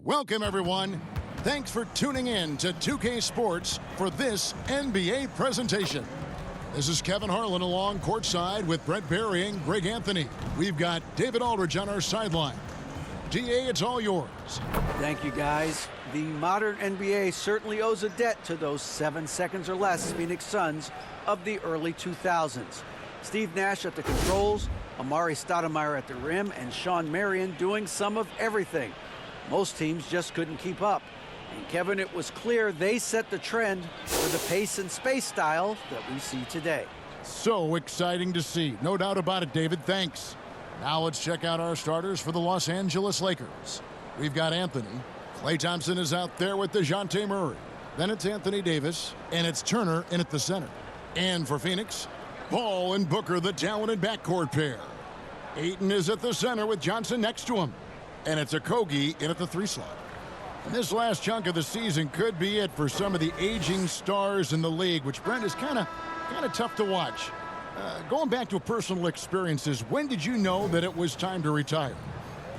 Welcome, everyone. Thanks for tuning in to 2K Sports for this NBA presentation. This is Kevin Harlan along courtside with Brent Barry and Greg Anthony. We've got David Aldridge on our sideline. DA, it's all yours. Thank you, guys. The modern NBA certainly owes a debt to those 7 seconds or less Phoenix Suns of the early 2000s. Steve Nash at the controls, Amari Stoudemire at the rim, and Sean Marion doing some of everything. Most teams just couldn't keep up. And Kevin, it was clear they set the trend for the pace and space style that we see today. So exciting to see. No doubt about it, David. Thanks. Now let's check out our starters for the Los Angeles Lakers. We've got Anthony. Klay Thompson is out there with DeJounte Murray. Then it's Anthony Davis, and it's Turner in at the center. And for Phoenix, Paul and Booker, the talented backcourt pair. Ayton is at the center with Johnson next to him. And it's Okogie in at the 3 slot. And this last chunk of the season could be it for some of the aging stars in the league, which, Brent, is kind of tough to watch. Going back to personal experiences, when did you know that it was time to retire?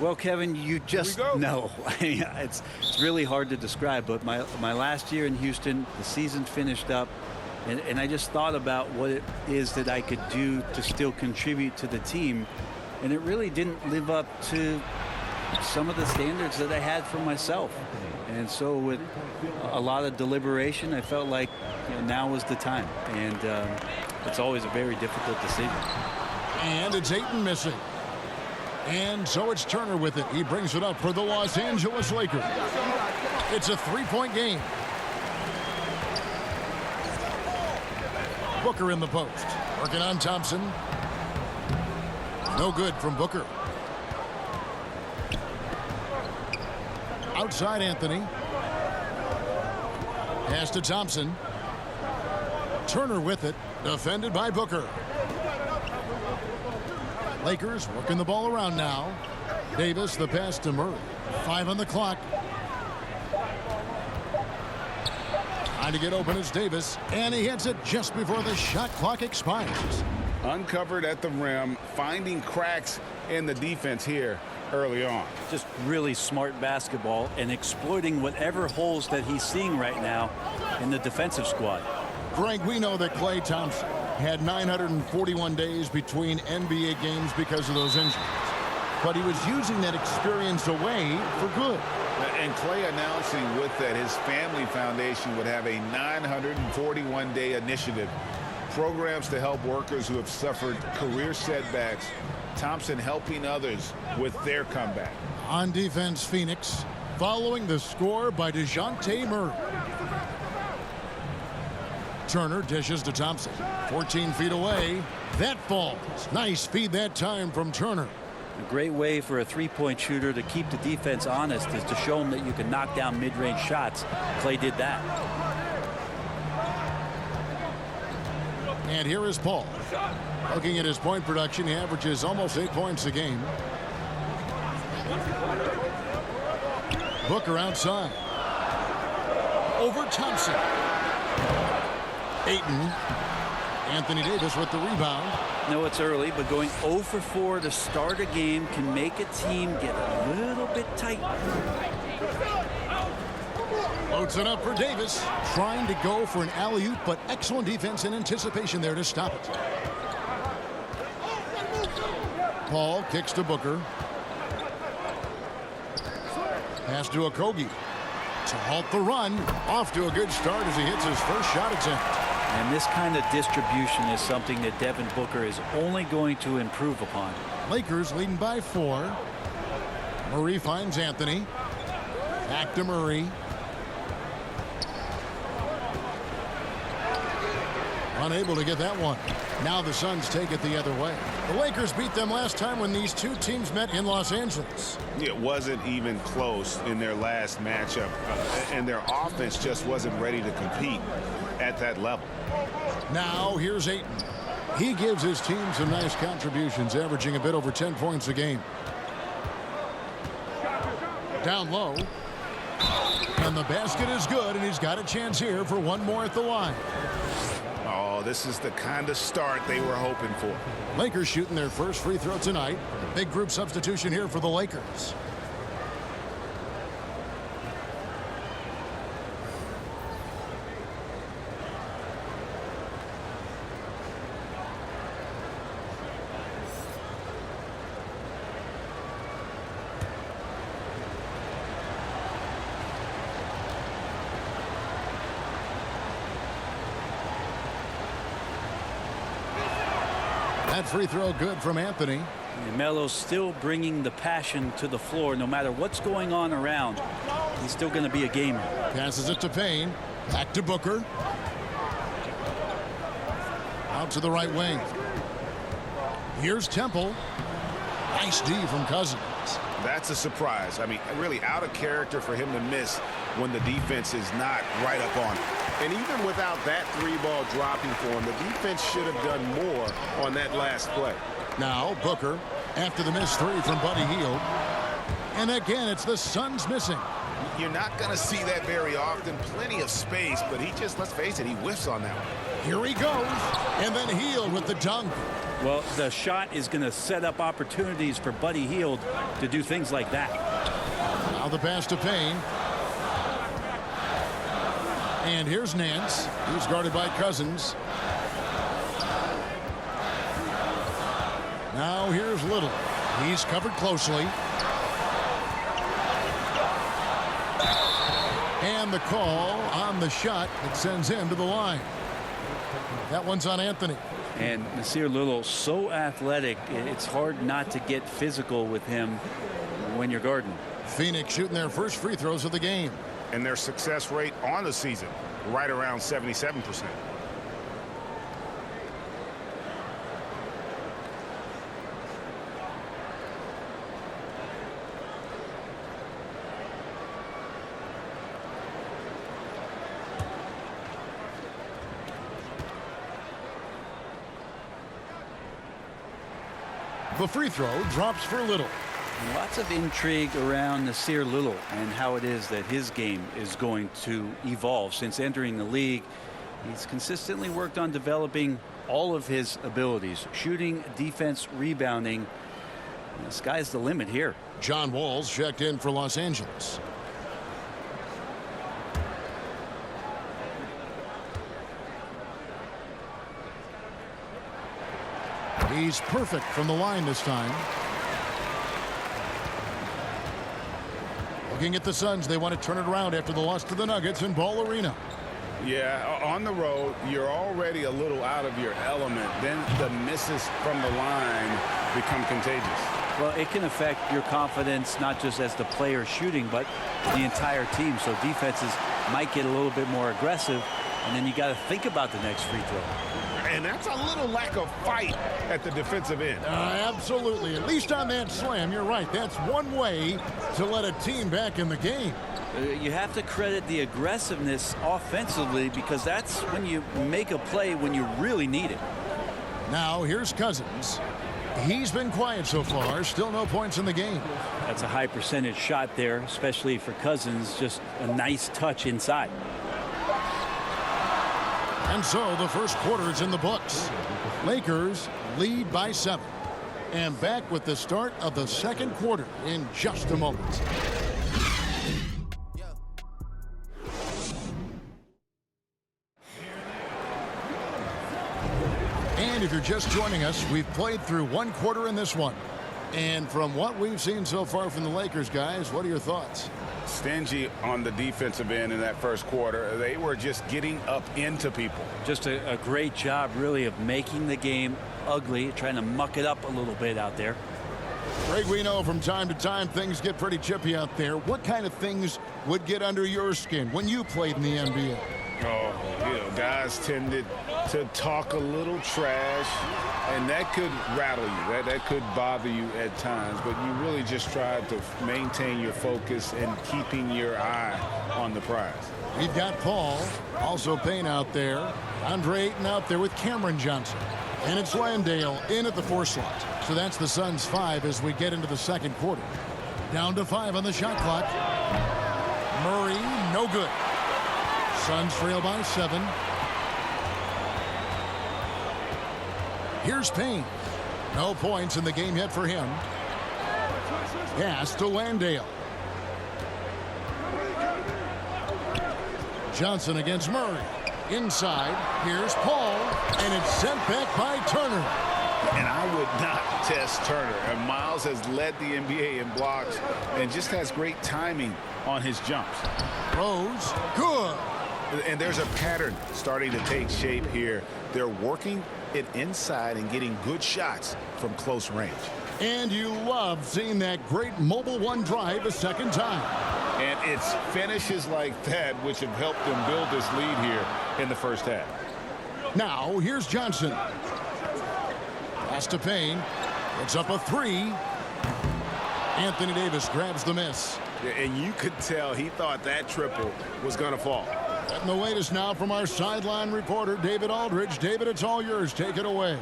Well, Kevin, you just know. It's really hard to describe, but my last year in Houston, the season finished up, and I just thought about what it is that I could do to still contribute to the team, and it really didn't live up to some of the standards that I had for myself. And so with a lot of deliberation, I felt like now was the time. And it's always a very difficult decision. And it's Ayton missing. And so it's Turner with it. He brings it up for the Los Angeles Lakers. It's a 3-point game. Booker in the post. Working on Thompson. No good from Booker. Outside Anthony. Pass to Thompson. Turner with it. Defended by Booker. Lakers working the ball around now. Davis, the pass to Murray. 5 on the clock. Trying to get open is Davis. And he hits it just before the shot clock expires. Uncovered at the rim. Finding cracks in the defense here early on. Just really smart basketball and exploiting whatever holes that he's seeing right now in the defensive squad. Greg, we know that Klay Thompson had 941 days between NBA games because of those injuries. But he was using that experience away for good. And Klay announcing with that his family foundation would have a 941-day initiative. Programs to help workers who have suffered career setbacks. Thompson helping others with their comeback. On defense, Phoenix following the score by DeJounte Murray. Turner dishes to Thompson. 14 feet away. That falls. Nice feed that time from Turner. A great way for a three-point shooter to keep the defense honest is to show them that you can knock down mid-range shots. Klay did that. And here is Paul. Looking at his point production, he averages almost 8 points a game. Booker outside. Over Thompson. Ayton. Anthony Davis with the rebound. No, it's early, but going 0 for 4 to start a game can make a team get a little bit tight. Loads it up for Davis. Trying to go for an alley-oop, but excellent defense and anticipation there to stop it. Paul kicks to Booker. Pass to Okogie. To halt the run. Off to a good start as he hits his first shot attempt. And this kind of distribution is something that Devin Booker is only going to improve upon. Lakers leading by 4. Murray finds Anthony. Back to Murray. Unable to get that one. Now the Suns take it the other way. The Lakers beat them last time when these two teams met in Los Angeles. It wasn't even close in their last matchup, and their offense just wasn't ready to compete at that level. Now here's Ayton. He gives his team some nice contributions, averaging a bit over 10 points a game. Down low. And the basket is good, and he's got a chance here for one more at the line. Oh, this is the kind of start they were hoping for. Lakers shooting their first free throw tonight. Big group substitution here for the Lakers. That free throw good from Anthony. And Melo's still bringing the passion to the floor no matter what's going on around. He's still going to be a gamer. Passes it to Payne. Back to Booker. Out to the right wing. Here's Temple. Nice D from Cousins. That's a surprise. I mean, really out of character for him to miss when the defense is not right up on him. And even without that three ball dropping for him, the defense should have done more on that last play. Now Booker after the missed three from Buddy Hield. And again, it's the Suns missing. You're not going to see that very often. Plenty of space, but he just, let's face it, he whiffs on that one. Here he goes. And then Hield with the dunk. Well, the shot is going to set up opportunities for Buddy Hield to do things like that. Now the pass to Payne. And here's Nance. He's guarded by Cousins. Now here's Little. He's covered closely. And the call on the shot that sends him to the line. That one's on Anthony. And Nasir Little, so athletic, it's hard not to get physical with him when you're guarding. Phoenix shooting their first free throws of the game. And their success rate on the season, right around 77%. The free throw drops for Little. And lots of intrigue around Nasir Little and how it is that his game is going to evolve. Since entering the league, he's consistently worked on developing all of his abilities. Shooting, defense, rebounding. And the sky's the limit here. John Wall's checked in for Los Angeles. He's perfect from the line this time. Looking at the Suns, they want to turn it around after the loss to the Nuggets in Ball Arena. Yeah, on the road, you're already a little out of your element. Then the misses from the line become contagious. Well, it can affect your confidence, not just as the player shooting, but the entire team. So defenses might get a little bit more aggressive, and then you got to think about the next free throw. And that's a little lack of fight at the defensive end. Absolutely. At least on that slam, you're right. That's one way to let a team back in the game. You have to credit the aggressiveness offensively, because that's when you make a play when you really need it. Now here's Cousins. He's been quiet so far. Still no points in the game. That's a high percentage shot there, especially for Cousins. Just a nice touch inside. And so the first quarter is in the books. Lakers lead by 7. And back with the start of the second quarter in just a moment. And if you're just joining us, we've played through one quarter in this one. And from what we've seen so far from the Lakers, guys, what are your thoughts? Stingy on the defensive end in that first quarter. They were just getting up into people. Just a great job, really, of making the game ugly, trying to muck it up a little bit out there. Greg, we know from time to time things get pretty chippy out there. What kind of things would get under your skin when you played in the NBA? Oh, guys tended to talk a little trash, and that could rattle you. That could bother you at times, but you really just tried to maintain your focus and keeping your eye on the prize. We've got Paul, also Payne out there. Andre Ayton out there with Cameron Johnson. And it's Landale in at the 4 slot. So that's the Suns' 5 as we get into the second quarter. Down to 5 on the shot clock. Murray, no good. Suns trail by 7. Here's Payne. No points in the game yet for him. Pass to Landale. Johnson against Murray. Inside. Here's Paul. And it's sent back by Turner. And I would not test Turner. And Miles has led the NBA in blocks and just has great timing on his jumps. Rose. Good. And there's a pattern starting to take shape here. They're working it inside and getting good shots from close range. And you love seeing that great mobile one drive a second time. And it's finishes like that which have helped them build this lead here in the first half. Now, here's Johnson. Pass to Payne. It's up a three. Anthony Davis grabs the miss. And you could tell he thought that triple was going to fall. And the latest now from our sideline reporter, David Aldridge. David, it's all yours. Take it away.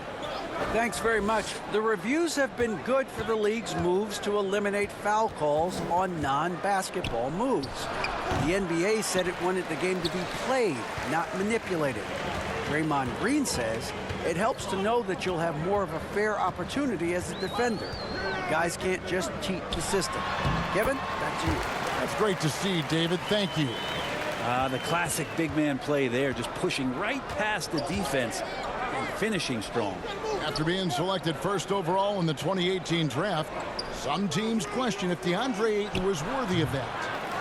Thanks very much. The reviews have been good for the league's moves to eliminate foul calls on non-basketball moves. The NBA said it wanted the game to be played, not manipulated. Draymond Green says it helps to know that you'll have more of a fair opportunity as a defender. Guys can't just cheat the system. Kevin, back to you. That's great to see, David. Thank you. The classic big man play there, just pushing right past the defense and finishing strong. After being selected first overall in the 2018 draft, some teams question if DeAndre Ayton was worthy of that.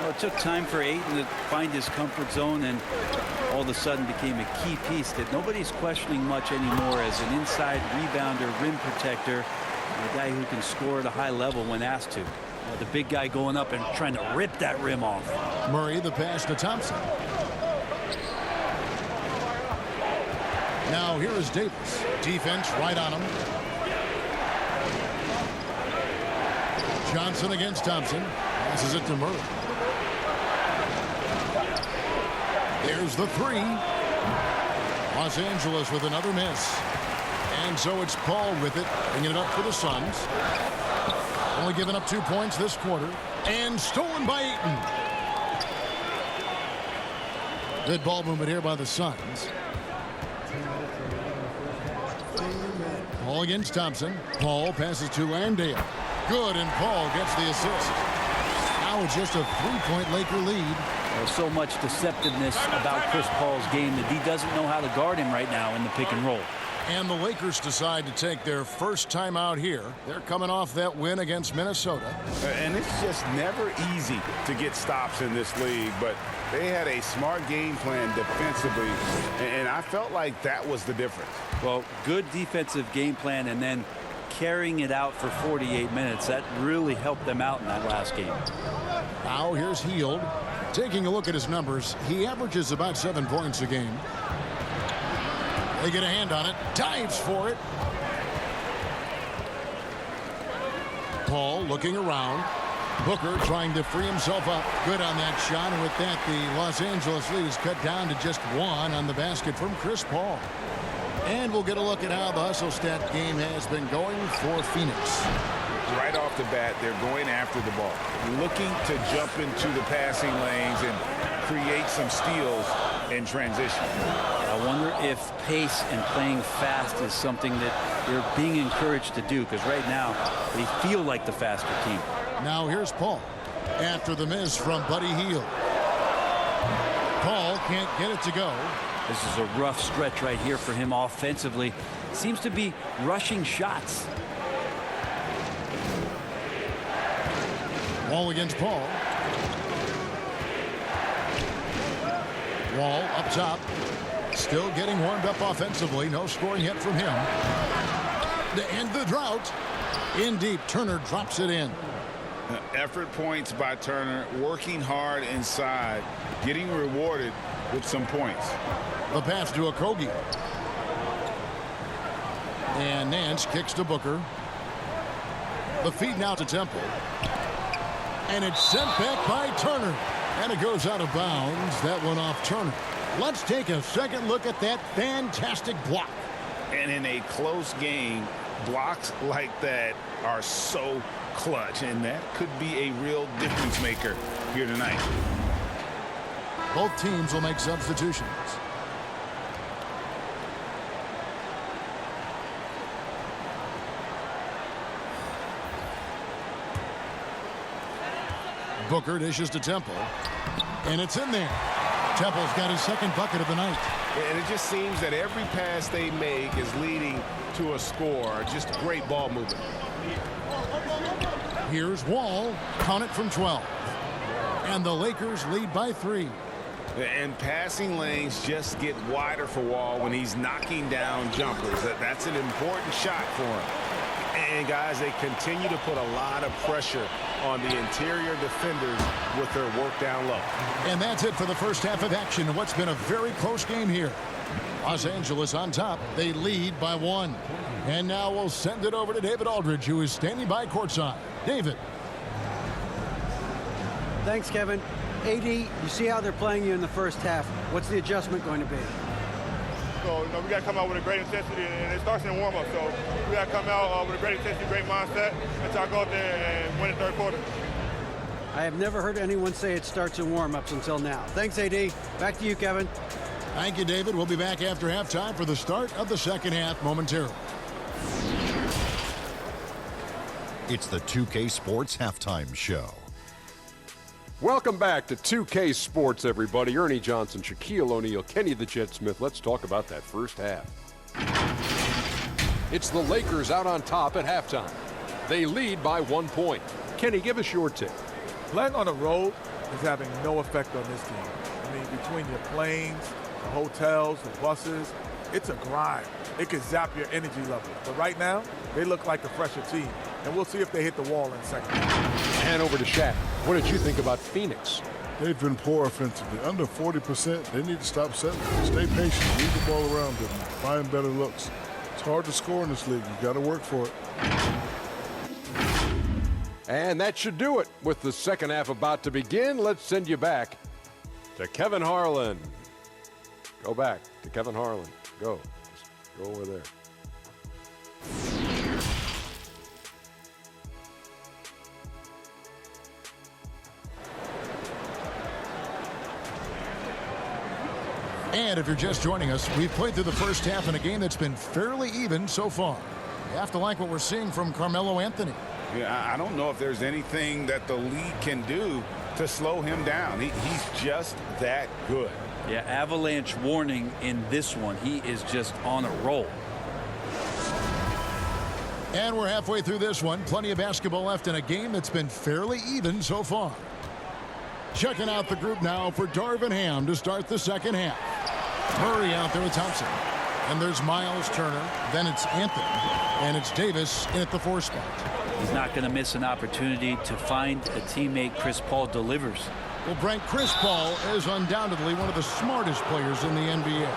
Well, it took time for Ayton to find his comfort zone, and all of a sudden became a key piece that nobody's questioning much anymore as an inside rebounder, rim protector, and a guy who can score at a high level when asked to. The big guy going up and trying to rip that rim off. Murray, the pass to Thompson. Now here is Davis. Defense right on him. Johnson against Thompson. Passes it to Murray. There's the three. Los Angeles with another miss. And so it's Paul with it, bringing it up for the Suns. Only giving up 2 points this quarter. And stolen by Ayton. Good ball movement here by the Suns. Paul against Thompson. Paul passes to Landale. Good, and Paul gets the assist. Now it's just a three-point Laker lead. There's so much deceptiveness about Chris Paul's game that he doesn't know how to guard him right now in the pick and roll. And the Lakers decide to take their first time out here. They're coming off that win against Minnesota. And it's just never easy to get stops in this league, but they had a smart game plan defensively, and I felt like that was the difference. Well, good defensive game plan and then carrying it out for 48 minutes. That really helped them out in that last game. Now here's Hield. Taking a look at his numbers, he averages about 7 points a game. They get a hand on it. Dives for it. Paul looking around. Booker trying to free himself up. Good on that shot. And with that, the Los Angeles lead is cut down to just 1 on the basket from Chris Paul. And we'll get a look at how the hustle stat game has been going for Phoenix. Right off the bat, they're going after the ball, looking to jump into the passing lanes and create some steals in transition. I wonder if pace and playing fast is something that they're being encouraged to do, because right now they feel like the faster team. Now here's Paul after the miss from Buddy Hield. Paul can't get it to go. This is a rough stretch right here for him offensively. Seems to be rushing shots. Wall against Paul. Wall up top. Still getting warmed up offensively. No scoring yet from him. To end the drought. In deep. Turner drops it in. Effort points by Turner. Working hard inside. Getting rewarded with some points. The pass to Okogie. And Nance kicks to Booker. The feed now to Temple. And it's sent back by Turner. And it goes out of bounds. That one off Turner. Let's take a second look at that fantastic block. And in a close game, blocks like that are so clutch. And that could be a real difference maker here tonight. Both teams will make substitutions. Booker dishes to Temple. And it's in there. Temple's got his second bucket of the night. And it just seems that every pass they make is leading to a score. Just great ball movement. Here's Wall. Count it from 12. And the Lakers lead by 3. And passing lanes just get wider for Wall when he's knocking down jumpers. That's an important shot for him. And, guys, they continue to put a lot of pressure on the interior defenders with their work down low. And that's it for the first half of action. What's been a very close game here. Los Angeles on top. They lead by 1. And now we'll send it over to David Aldridge, who is standing by courtside. David. Thanks, Kevin. AD, you see how they're playing you in the first half. What's the adjustment going to be? So, we got to come out with a great intensity, and it starts in the warm-up. So, we got to come out with a great intensity, great mindset, and try to go out there and win the third quarter. I have never heard anyone say it starts in warm-ups until now. Thanks, AD. Back to you, Kevin. Thank you, David. We'll be back after halftime for the start of the second half momentarily. It's the 2K Sports Halftime Show. Welcome back to 2K Sports, everybody. Ernie Johnson, Shaquille O'Neal, Kenny the Jet Smith. Let's talk about that first half. It's the Lakers out on top at halftime. They lead by 1 point. Kenny, give us your take. Playing on the road is having no effect on this team. I mean, between your planes, the hotels, the buses, it's a grind. It could zap your energy level. But right now, they look like a fresher team. And we'll see if they hit the wall in a second. And over to Shaq. What did you think about Phoenix? They've been poor offensively. Under 40%, they need to stop settling. Stay patient. Move the ball around them. Find better looks. It's hard to score in this league. You've got to work for it. And that should do it. With the second half about to begin, let's send you back to Kevin Harlan. Go back to Kevin Harlan. Go. Just go over there. And if you're just joining us, we've played through the first half in a game that's been fairly even so far. You have to like what we're seeing from Carmelo Anthony. Yeah, I don't know if there's anything that the league can do to slow him down. He's just that good. Yeah, avalanche warning in this one. He is just on a roll. And we're halfway through this one. Plenty of basketball left in a game that's been fairly even so far. Checking out the group now for Darvin Ham to start the second half. Murray out there with Thompson. And there's Miles Turner. Then it's Anthony. And it's Davis in at the 4 spot. He's not going to miss an opportunity to find a teammate. Chris Paul delivers. Well, Brent, Chris Paul is undoubtedly one of the smartest players in the NBA.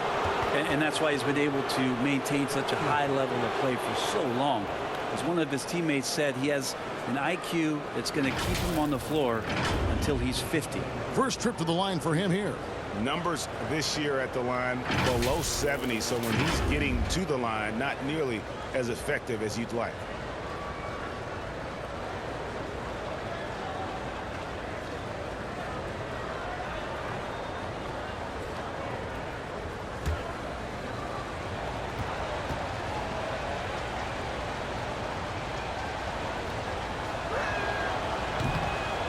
And that's why he's been able to maintain such a high level of play for so long. As one of his teammates said, he has an IQ that's going to keep him on the floor until he's 50. First trip to the line for him here. Numbers this year at the line below 70, so when he's getting to the line, not nearly as effective as you'd like.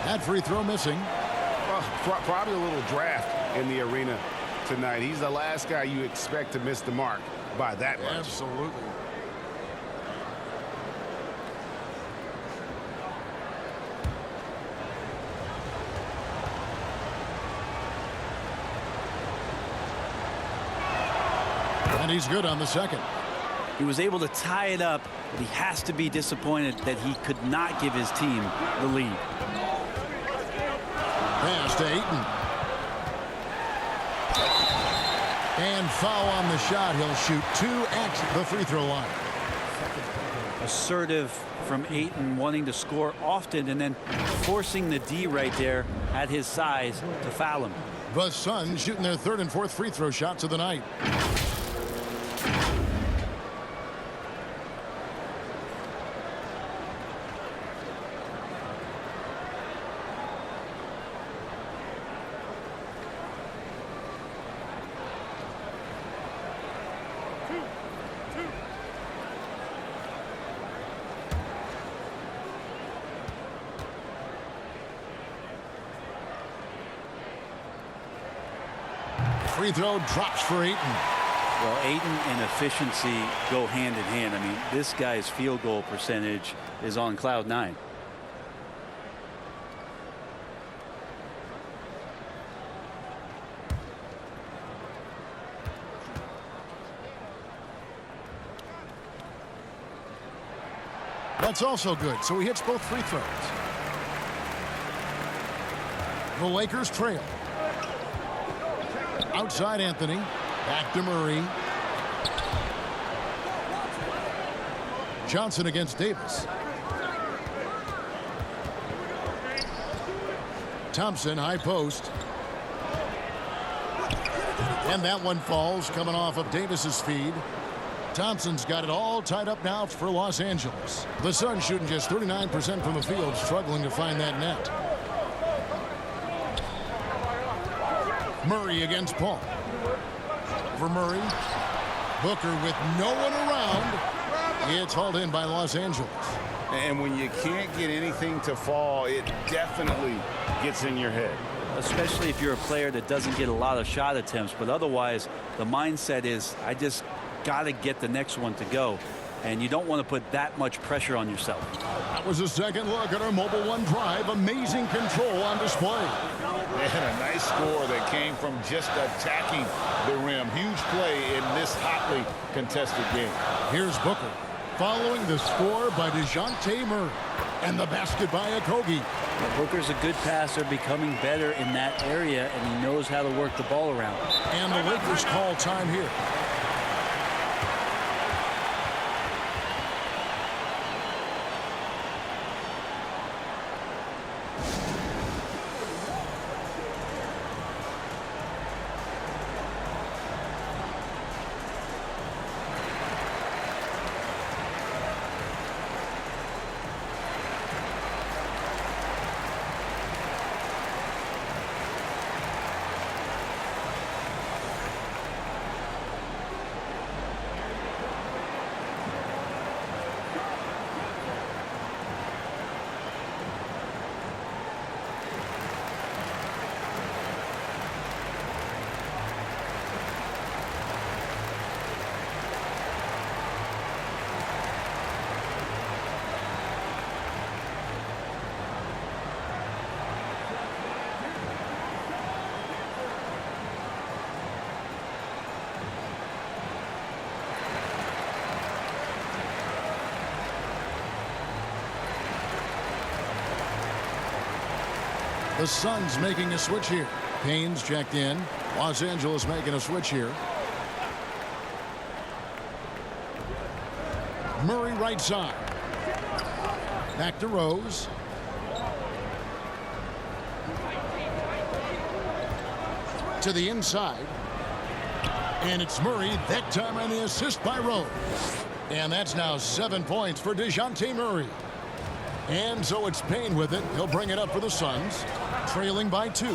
That free throw missing. Probably a little draft in the arena tonight. He's the last guy you expect to miss the mark by that much. Absolutely. And he's good on the second. He was able to tie it up, but he has to be disappointed that he could not give his team the lead. Pass to Ayton. And foul on the shot. He'll shoot 2 at the free throw line. Assertive from Ayton, wanting to score often and then forcing the D right there at his size to foul him. The Suns shooting their 3rd and 4th free throw shots of the night. Free throw drops for Ayton. Well, Ayton and efficiency go hand in hand. I mean, this guy's field goal percentage is on cloud 9. That's also good, so he hits both free throws. The Lakers trail. Outside Anthony. Back to Murray. Johnson against Davis. Thompson, high post. And that one falls, coming off of Davis's feed. Thompson's got it all tied up now for Los Angeles. The Suns shooting just 39% from the field, struggling to find that net. Murray against Paul. For Murray. Booker with no one around. It's hauled in by Los Angeles. And when you can't get anything to fall, it definitely gets in your head. Especially if you're a player that doesn't get a lot of shot attempts. But otherwise, the mindset is, I just got to get the next one to go. And you don't want to put that much pressure on yourself. That was a second look at our Mobile One drive. Amazing control on display. They had a nice score that came from just attacking the rim. Huge play in this hotly contested game. Here's Booker following the score by DeJounte Murray. And the basket by Okogie. Booker's a good passer, becoming better in that area, and he knows how to work the ball around. And the Lakers call time here. The Suns making a switch here. Payne's checked in. Los Angeles making a switch here. Murray right side. Back to Rose. To the inside. And it's Murray, that time on the assist by Rose. And that's now 7 points for DeJounte Murray. And so it's Payne with it. He'll bring it up for the Suns. Trailing by 2.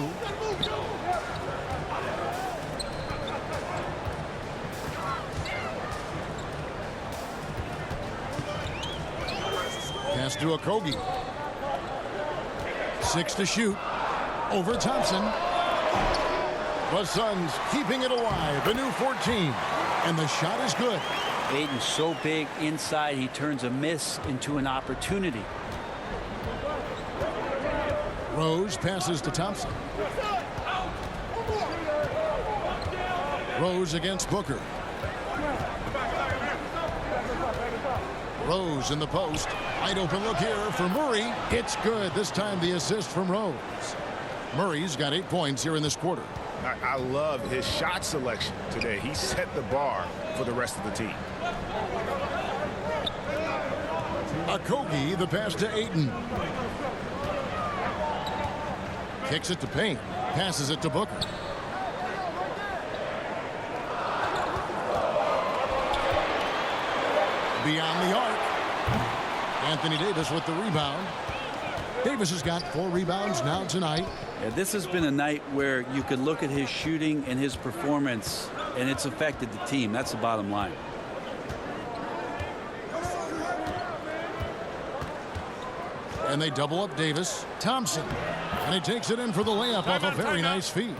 Pass to Okogie. 6 to shoot. Over Thompson. The Suns keeping it alive. A new 14. And the shot is good. Ayton's so big inside, he turns a miss into an opportunity. Rose passes to Thompson. Rose against Booker. Rose in the post. Wide open look here for Murray. It's good. This time the assist from Rose. Murray's got 8 points here in this quarter. I love his shot selection today. He set the bar for the rest of the team. Okogie, the pass to Ayton. Kicks it to Payne. Passes it to Booker. Beyond the arc. Anthony Davis with the rebound. Davis has got 4 rebounds now tonight. Yeah, this has been a night where you could look at his shooting and his performance, and it's affected the team. That's the bottom line. And they double up Davis. Thompson. And he takes it in for the layup off a very nice feed.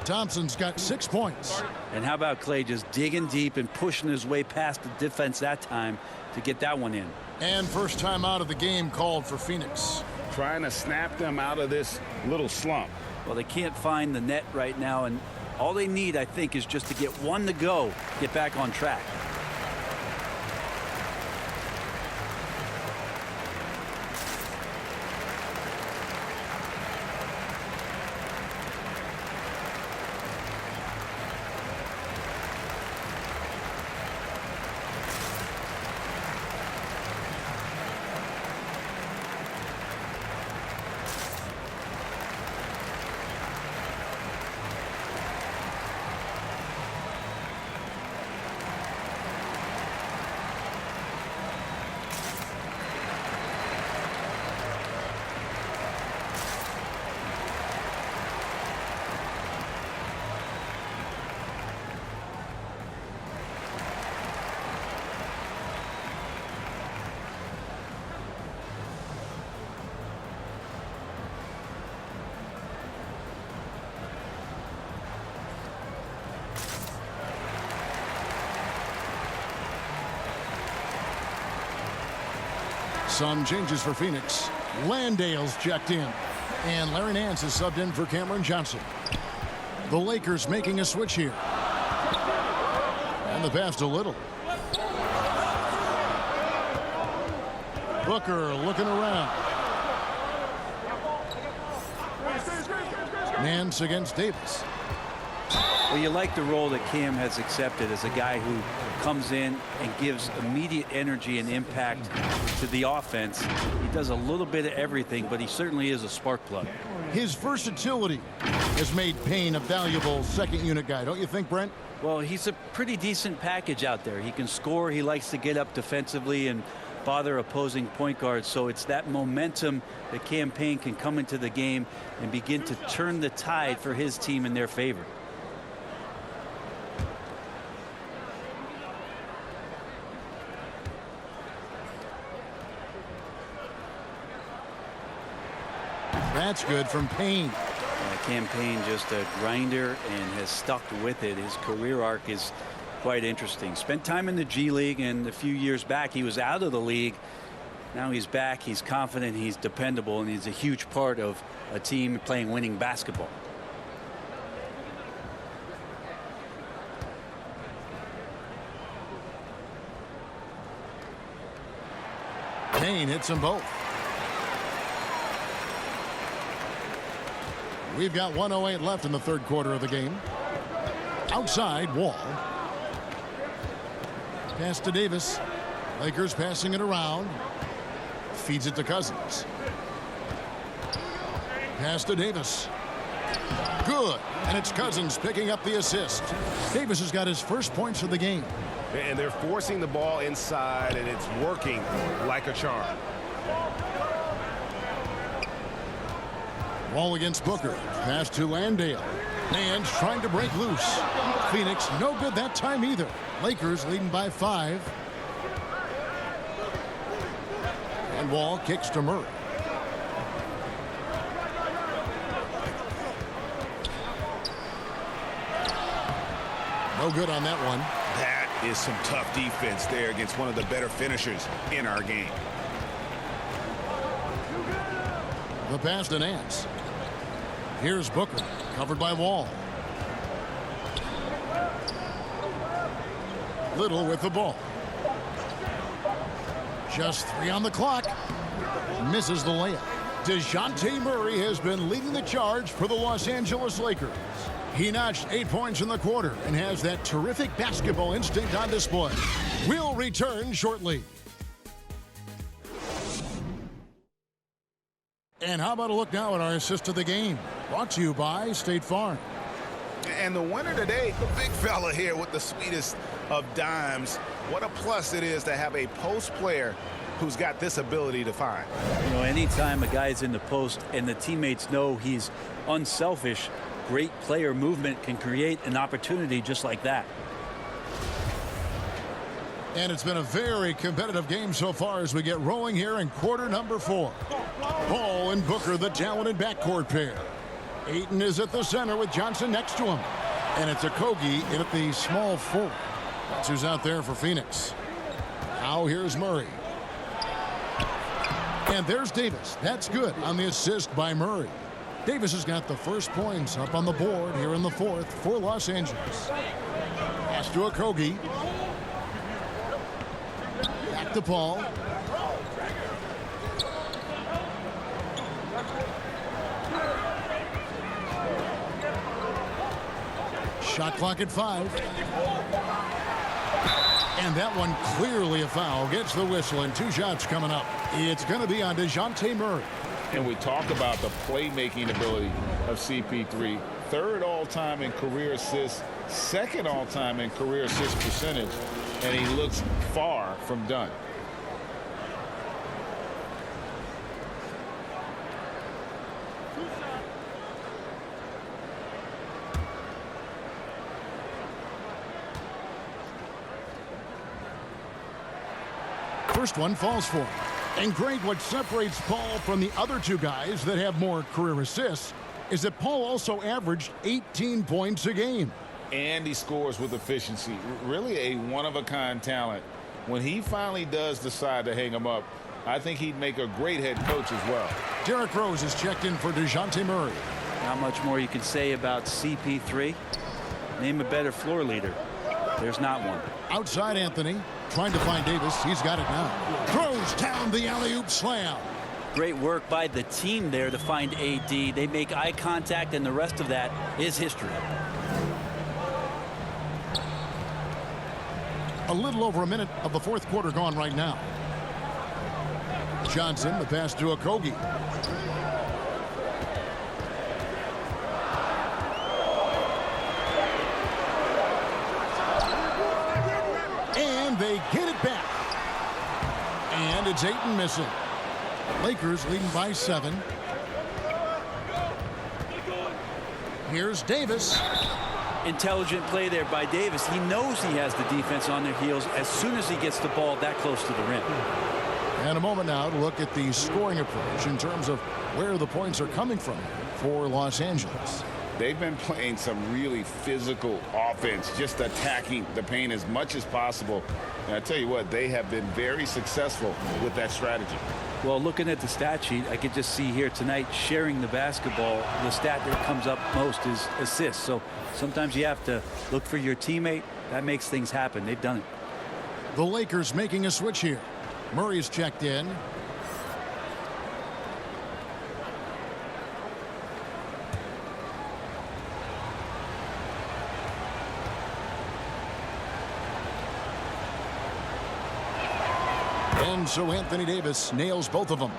Thompson's got 6 points. And how about Clay just digging deep and pushing his way past the defense that time to get that one in. And first time out of the game called for Phoenix. Trying to snap them out of this little slump. Well, they can't find the net right now, and all they need, I think, is just to get one to go, get back on track. Some changes for Phoenix. Landale's checked in. And Larry Nance is subbed in for Cameron Johnson. The Lakers making a switch here. And the pass to Little. Booker looking around. Nance against Davis. Well, you like the role that Cam has accepted as a guy who comes in and gives immediate energy and impact to the offense. He does a little bit of everything, but he certainly is a spark plug. His versatility has made Payne a valuable second unit guy, don't you think, Brent? Well, he's a pretty decent package out there. He can score. He likes to get up defensively and bother opposing point guards. So it's that momentum that Cam Payne can come into the game and begin to turn the tide for his team in their favor. That's good from Payne. Cam Payne just a grinder and has stuck with it. His career arc is quite interesting. Spent time in the G League, and a few years back he was out of the league. Now he's back. He's confident, he's dependable, and he's a huge part of a team playing winning basketball. Payne hits them both. We've got 1:08 left in the third quarter of the game. Outside, Wall. Pass to Davis. Lakers passing it around. Feeds it to Cousins. Pass to Davis. Good. And it's Cousins picking up the assist. Davis has got his first points of the game. And they're forcing the ball inside, and it's working like a charm. Wall against Booker. Pass to Landale. Nance trying to break loose. Phoenix no good that time either. Lakers leading by 5. And Wall kicks to Murray. No good on that one. That is some tough defense there against one of the better finishers in our game. The pass to Nance. Here's Booker, covered by Wall. Little with the ball. Just 3 on the clock. Misses the layup. DeJounte Murray has been leading the charge for the Los Angeles Lakers. He notched 8 points in the quarter and has that terrific basketball instinct on display. We'll return shortly. And how about a look now at our assist of the game? Brought to you by State Farm. And the winner today, the big fella here with the sweetest of dimes. What a plus it is to have a post player who's got this ability to find. You know, anytime a guy's in the post and the teammates know he's unselfish, great player movement can create an opportunity just like that. And it's been a very competitive game so far as we get rolling here in quarter number 4. Paul and Booker, the talented backcourt pair. Ayton is at the center with Johnson next to him. And it's Okogie in at the small forward. That's who's out there for Phoenix. Now here's Murray. And there's Davis. That's good on the assist by Murray. Davis has got the first points up on the board here in the 4th for Los Angeles. Pass to Okogie. Back to Paul. Shot clock at 5. And that one clearly a foul. Gets the whistle and 2 shots coming up. It's going to be on DeJounte Murray. And we talk about the playmaking ability of CP3. 3rd all-time in career assists, 2nd all-time in career assist percentage, and he looks far from done. First one falls for him. And Greg, what separates Paul from the other 2 guys that have more career assists is that Paul also averaged 18 points a game. And he scores with efficiency. Really a one-of-a-kind talent. When he finally does decide to hang him up, I think he'd make a great head coach as well. Derrick Rose is checked in for DeJounte Murray. Not much more you can say about CP3. Name a better floor leader. There's not one. Outside Anthony, trying to find Davis. He's got it now. Throws down the alley-oop slam. Great work by the team there to find AD. They make eye contact, and the rest of that is history. A little over a minute of the fourth quarter gone right now. Johnson, the pass to Okogie. And they get it back. And it's Ayton missing. Lakers leading by 7. Here's Davis. Intelligent play there by Davis. He knows he has the defense on their heels as soon as he gets the ball that close to the rim. And a moment now to look at the scoring approach in terms of where the points are coming from for Los Angeles. They've been playing some really physical offense, just attacking the paint as much as possible. And I tell you what, they have been very successful with that strategy. Well, looking at the stat sheet, I could just see here tonight sharing the basketball. The stat that comes up most is assists. So sometimes you have to look for your teammate. That makes things happen. They've done it. The Lakers making a switch here. Murray's checked in. And so Anthony Davis nails both of them.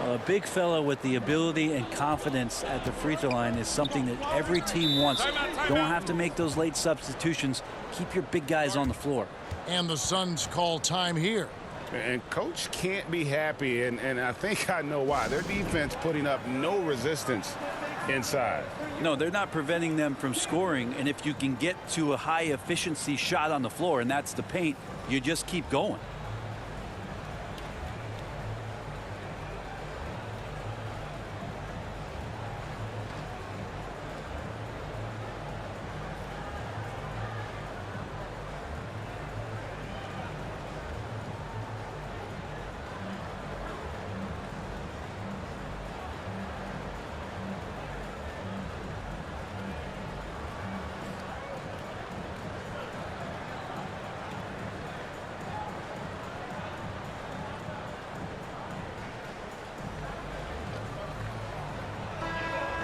A big fella with the ability and confidence at the free throw line is something that every team wants. Don't have to make those late substitutions. Keep your big guys on the floor. And the Suns call time here. And coach can't be happy, and I think I know why. Their defense putting up no resistance inside. No, they're not preventing them from scoring, and if you can get to a high efficiency shot on the floor, and that's the paint, you just keep going.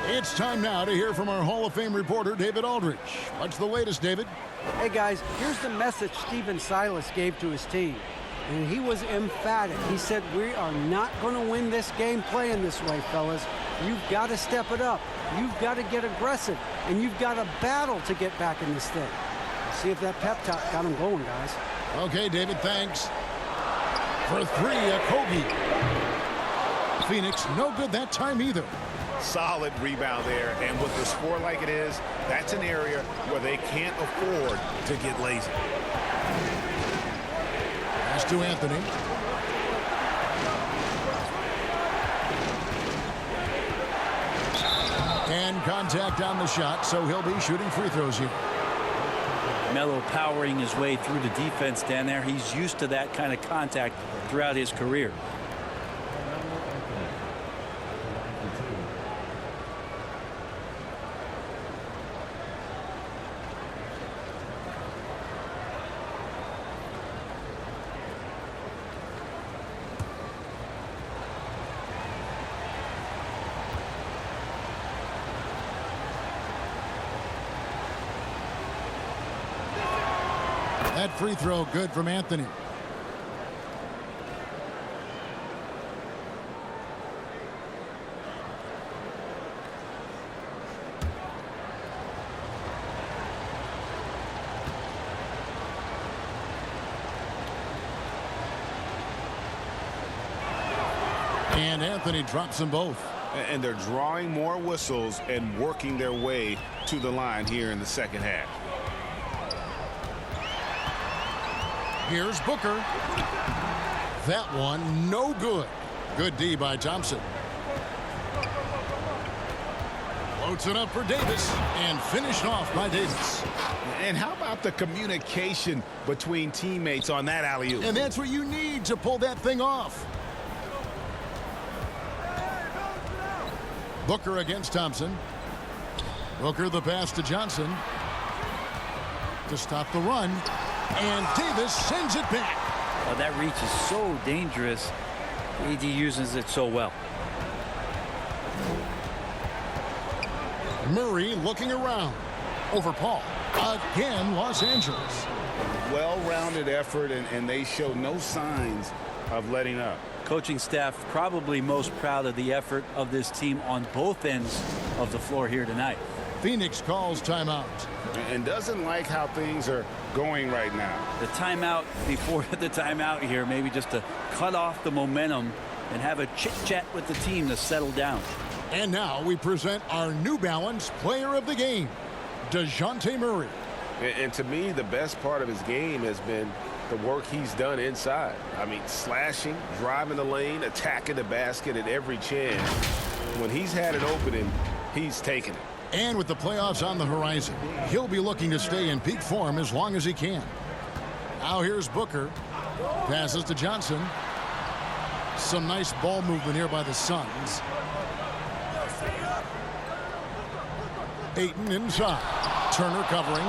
It's time now to hear from our Hall of Fame reporter, David Aldridge. What's the latest, David? Hey, guys, here's the message Stephen Silas gave to his team. And he was emphatic. He said, we are not going to win this game playing this way, fellas. You've got to step it up. You've got to get aggressive. And you've got to battle to get back in this thing. See if that pep talk got him going, guys. Okay, David, thanks. For 3, Okogie. Phoenix, no good that time either. Solid rebound there, and with the score like it is, that's an area where they can't afford to get lazy. Pass to Anthony. And contact on the shot, so he'll be shooting free throws here. Melo powering his way through the defense down there. He's used to that kind of contact throughout his career. That free throw good from Anthony. And Anthony drops them both. And they're drawing more whistles and working their way to the line here in the second half. Here's Booker. That one, no good. Good D by Thompson. Floats it up for Davis and finished off by Davis. And how about the communication between teammates on that alley-oop? And that's what you need to pull that thing off. Booker against Thompson. Booker the pass to Johnson to stop the run. And Davis sends it back. Oh, that reach is so dangerous. AD uses it so well. Murray looking around. Over Paul. Again, Los Angeles. Well-rounded effort, and they show no signs of letting up. Coaching staff probably most proud of the effort of this team on both ends of the floor here tonight. Phoenix calls timeout. And doesn't like how things are going right now. The timeout before the timeout here, maybe just to cut off the momentum and have a chit-chat with the team to settle down. And now we present our New Balance player of the game, DeJounte Murray. And to me, the best part of his game has been the work he's done inside. I mean, slashing, driving the lane, attacking the basket at every chance. When he's had an opening, he's taken it. And with the playoffs on the horizon, he'll be looking to stay in peak form as long as he can. Now here's Booker. Passes to Johnson. Some nice ball movement here by the Suns. Ayton inside. Turner covering.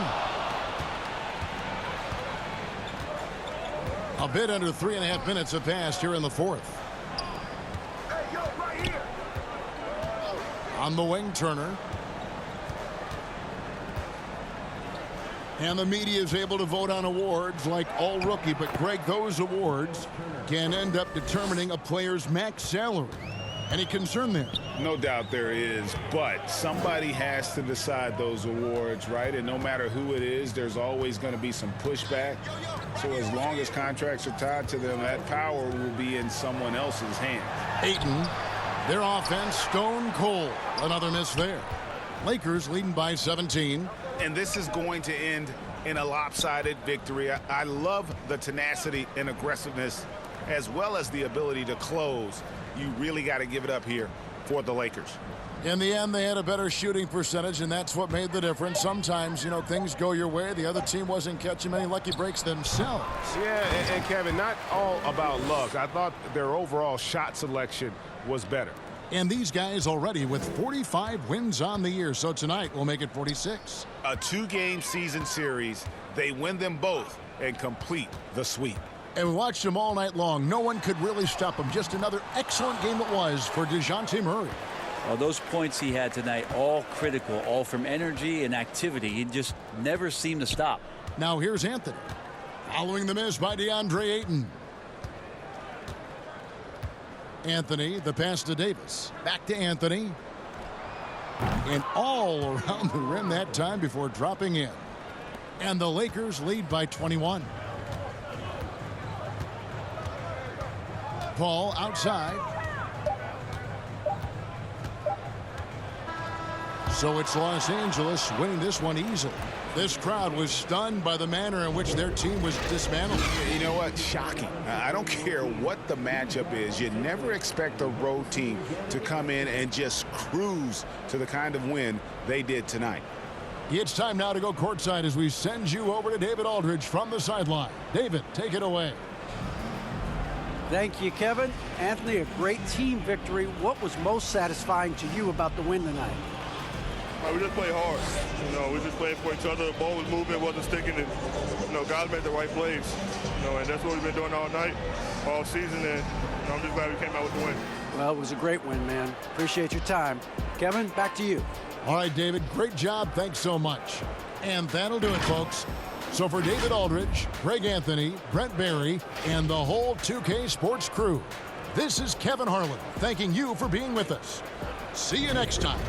A bit under 3.5 minutes have passed here in the fourth. On the wing, Turner. And the media is able to vote on awards like all rookie. But, Greg, those awards can end up determining a player's max salary. Any concern there? No doubt there is, but somebody has to decide those awards, right? And no matter who it is, there's always going to be some pushback. So as long as contracts are tied to them, that power will be in someone else's hands. Ayton, their offense stone cold. Another miss there. Lakers leading by 17. And this is going to end in a lopsided victory. I love the tenacity and aggressiveness as well as the ability to close. You really got to give it up here for the Lakers. In the end, they had a better shooting percentage, and that's what made the difference. Sometimes, you know, things go your way. The other team wasn't catching many lucky breaks themselves. Yeah, and Kevin, not all about luck. I thought their overall shot selection was better. And these guys already with 45 wins on the year, so tonight we'll make it 46. A two-game season series. They win them both and complete the sweep. And we watched them all night long. No one could really stop them. Just another excellent game it was for DeJounte Murray. Well, those points he had tonight, all critical, all from energy and activity. He just never seemed to stop. Now here's Anthony. Following the miss by DeAndre Ayton. Anthony, the pass to Davis. Back to Anthony. And all around the rim that time before dropping in. And the Lakers lead by 21. Paul outside. So it's Los Angeles winning this one easily. This crowd was stunned by the manner in which their team was dismantled. You know what? Shocking. I don't care what the matchup is. You never expect a road team to come in and just cruise to the kind of win they did tonight. It's time now to go courtside as we send you over to David Aldridge from the sideline. David, take it away. Thank you, Kevin. Anthony, a great team victory. What was most satisfying to you about the win tonight? We just played hard. You know, we just played for each other. The ball was moving, wasn't sticking, and you know, guys made the right plays. You know, and that's what we've been doing all night, all season, and you know, I'm just glad we came out with the win. Well, it was a great win, man. Appreciate your time. Kevin, back to you. All right, David, great job. Thanks so much. And that'll do it, folks. So for David Aldridge, Greg Anthony, Brent Barry, and the whole 2K Sports crew, this is Kevin Harlan thanking you for being with us. See you next time.